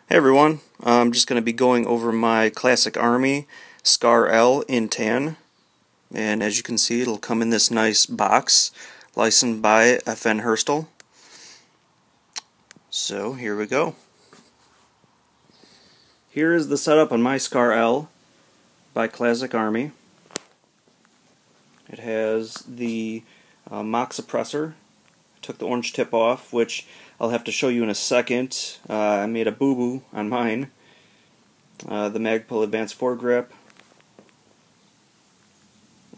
Hey everyone, I'm just going to be going over my Classic Army Scar L in tan, and as you can see it'll come in this nice box licensed by FN Herstal. So here we go. Here is the setup on my Scar L by Classic Army. It has the mock suppressor. I took the orange tip off, which I'll have to show you in a second. I made a boo-boo on mine. The Magpul Advanced Foregrip.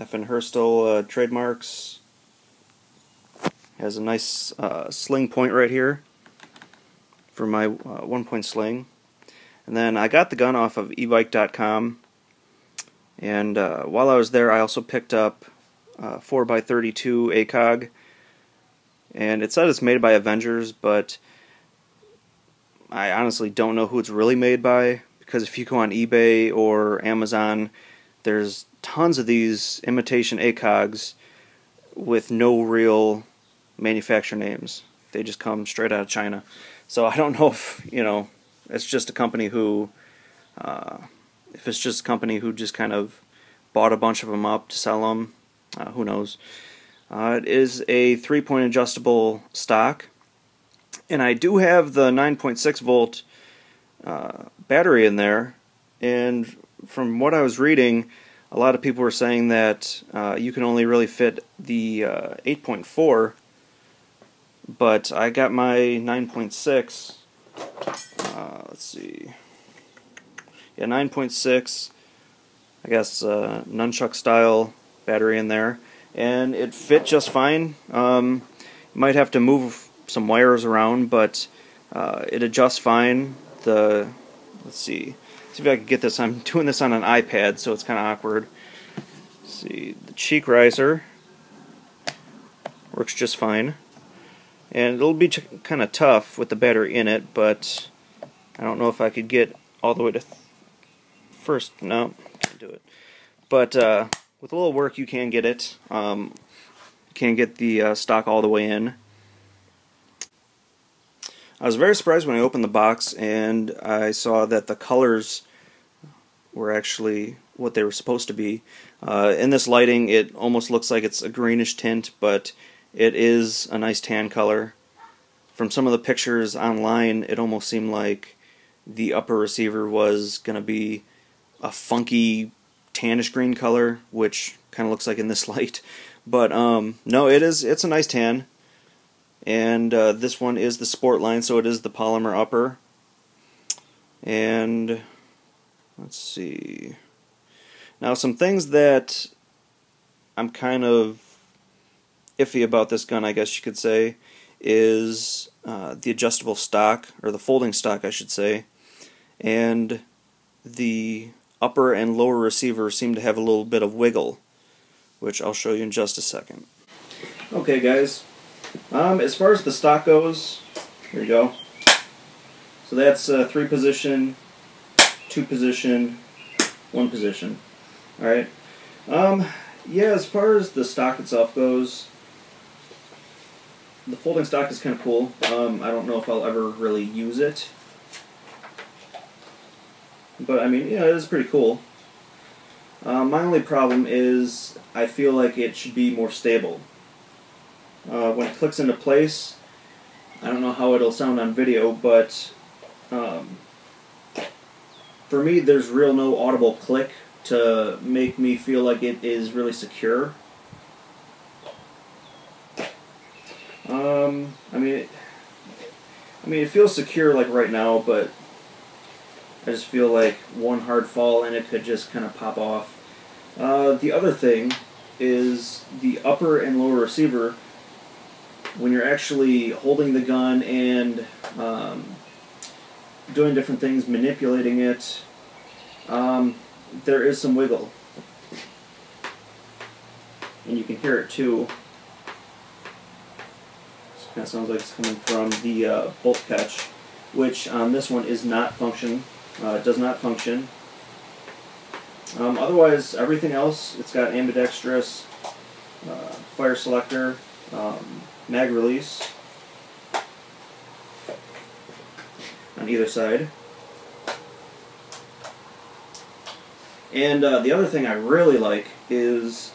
FN Herstal trademarks. Has a nice sling point right here for my 1-point sling. And then I got the gun off of ebike.com. And while I was there, I also picked up 4x32 ACOG. And it said it's made by Avengers, but I honestly don't know who it's really made by, because if you go on eBay or Amazon, there's tons of these imitation ACOGs with no real manufacturer names. They just come straight out of China. So I don't know if, it's just a company who, if it's just a company who just kind of bought a bunch of them up to sell them, who knows. It is a 3-point adjustable stock, and I do have the 9.6 volt battery in there, and from what I was reading, a lot of people were saying that you can only really fit the 8.4, but I got my 9.6, let's see, yeah, 9.6, I guess nunchuck style battery in there. And it fit just fine. You might have to move some wires around, but it adjusts fine. Let's see if I can get this. I'm doing this on an iPad, so it's kind of awkward. Let's see, the cheek riser works just fine, and it'll be kind of tough with the battery in it, but I don't know if I could get all the way to first. No, can't do it. But with a little work, you can get it. You can get the stock all the way in. I was very surprised when I opened the box and I saw that the colors were actually what they were supposed to be. In this lighting, it almost looks like it's a greenish tint, but it is a nice tan color. From some of the pictures online, it almost seemed like the upper receiver was going to be a funky tannish green color, which kind of looks like in this light, but no, it's a nice tan, and this one is the Sportline, so it is the polymer upper. And let's see, now some things that I'm kind of iffy about this gun, I guess you could say, is the adjustable stock, or the folding stock I should say, and the upper and lower receiver seem to have a little bit of wiggle, which I'll show you in just a second. Okay guys, as far as the stock goes, here you go. So that's 3 position, 2 position, 1 position. Alright. Yeah, as far as the stock itself goes, the folding stock is kind of cool. I don't know if I'll ever really use it, but I mean, it is pretty cool. My only problem is I feel like it should be more stable. When it clicks into place, I don't know how it'll sound on video, but for me there's no audible click to make me feel like it is really secure. I mean, it feels secure like right now, but I just feel like one hard fall and it could just kind of pop off. The other thing is the upper and lower receiver. When you're actually holding the gun and doing different things, manipulating it, there is some wiggle. And you can hear it too. It kind of sounds like it's coming from the bolt catch, which on this one is not function. It does not function. Otherwise, everything else, it's got ambidextrous, fire selector, mag release on either side. And the other thing I really like is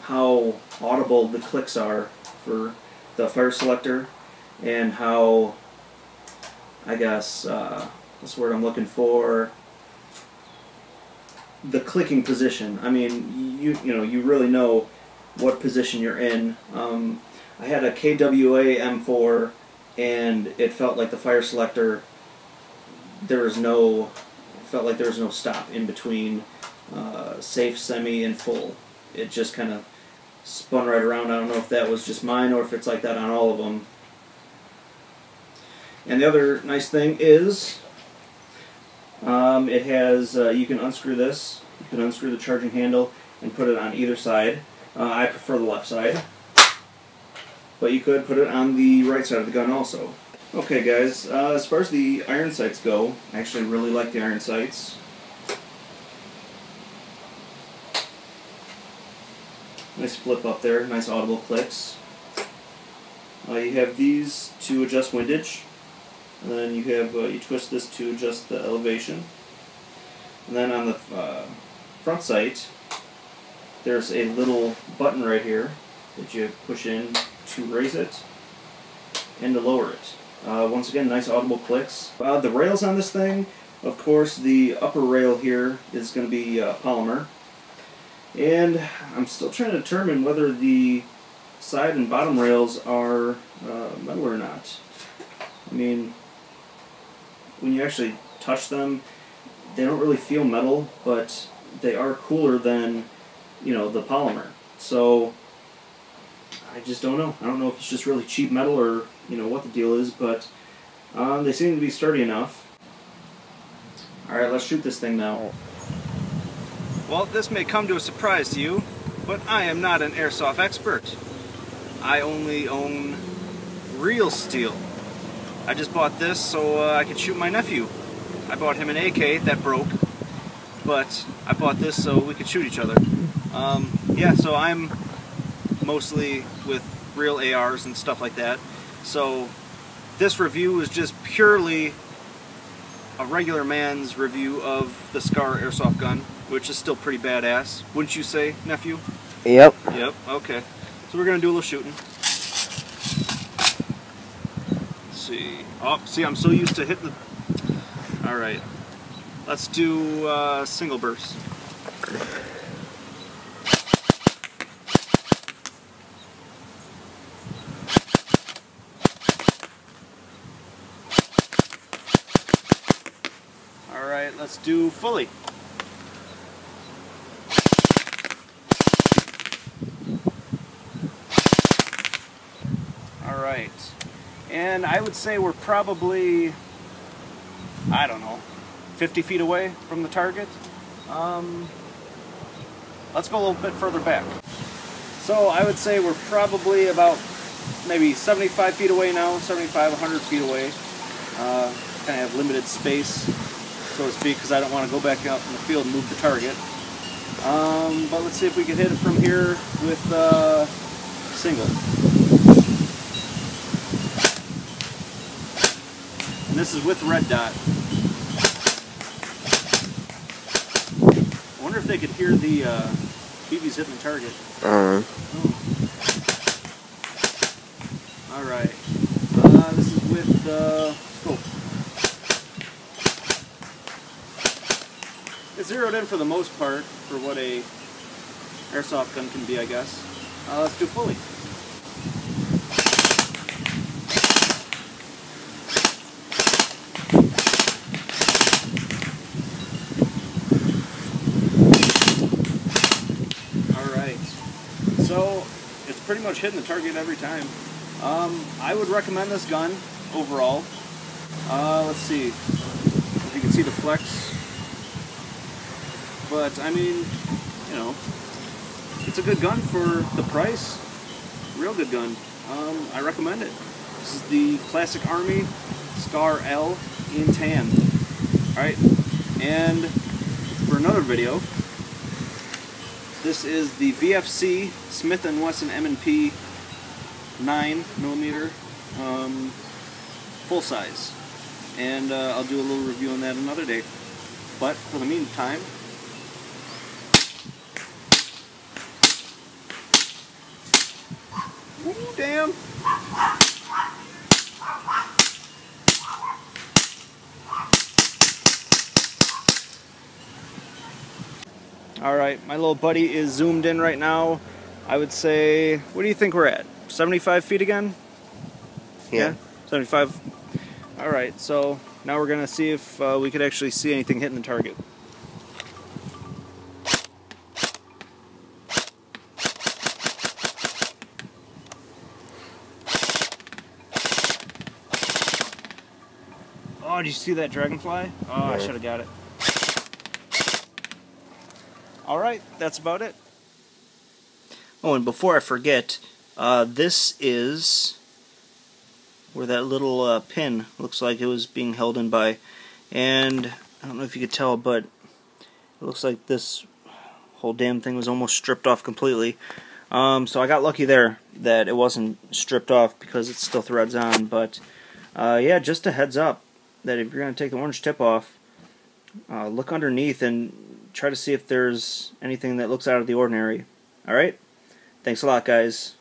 how audible the clicks are for the fire selector, and how, I guess, what's the word I'm looking for? The clicking position. I mean, you know, you really know what position you're in. I had a KWA M4, and it felt like the fire selector, it felt like there was no stop in between safe, semi, and full. It just kind of spun right around. I don't know if that was just mine or if it's like that on all of them. And the other nice thing is it has, you can unscrew this, you can unscrew the charging handle and put it on either side. I prefer the left side, but you could put it on the right side of the gun also. Okay guys, as far as the iron sights go, I actually really like the iron sights. Nice flip up there, nice audible clicks. You have these to adjust windage, and then you have you twist this to adjust the elevation. And then on the front sight, there's a little button right here that you push in to raise it and to lower it. Once again, nice audible clicks. The rails on this thing, of course, the upper rail here is going to be polymer. And I'm still trying to determine whether the side and bottom rails are metal or not. I mean, when you actually touch them, they don't really feel metal, but they are cooler than, you know, the polymer. So I just don't know. I don't know if it's just really cheap metal or, you know, what the deal is, but they seem to be sturdy enough. Alright, let's shoot this thing now. Well, this may come to a surprise to you, but I am not an airsoft expert. I only own real steel. I just bought this so I could shoot my nephew. I bought him an AK that broke, but I bought this so we could shoot each other. Yeah, so I'm mostly with real ARs and stuff like that. So this review is just purely a regular man's review of the Scar airsoft gun, which is still pretty badass. Wouldn't you say, nephew? Yep. Yep, okay. So we're going to do a little shooting. Let's see. Oh, see, I'm so used to hitting the... Alright. Let's do single burst. Alright, let's do fully. Alright, and I would say we're probably, I don't know, 50 feet away from the target. Let's go a little bit further back. So I would say we're probably about maybe 75 feet away now, 75, 100 feet away. Kind of have limited space, so to speak, because I don't want to go back out in the field and move the target. But let's see if we can hit it from here with single. And this is with red dot. I wonder if they could hear the BBs hitting the target. Alright. This is with scope. It's zeroed in for the most part for what a airsoft gun can be, I guess. Let's do fully. Alright. So, it's pretty much hitting the target every time. I would recommend this gun overall. Let's see if you can see the flex. But, I mean, you know, it's a good gun for the price. Real good gun. I recommend it. This is the Classic Army Scar L in tan. Alright, and for another video, this is the VFC Smith & Wesson M&P 9mm full size. And I'll do a little review on that another day. But for the meantime, ooh, damn. Alright, my little buddy is zoomed in right now. I would say, what do you think we're at? 75 feet again? Yeah? 75? Alright, so now we're going to see if we could actually see anything hitting the target. Oh, did you see that dragonfly? Oh, I should have got it. Alright, that's about it. Oh, and before I forget, this is where that little pin looks like it was being held in by. And I don't know if you could tell, but it looks like this whole damn thing was almost stripped off completely. So I got lucky there that it wasn't stripped off because it still threads on. But yeah, just a heads up that if you're going to take the orange tip off, look underneath and try to see if there's anything that looks out of the ordinary. Alright? Thanks a lot, guys.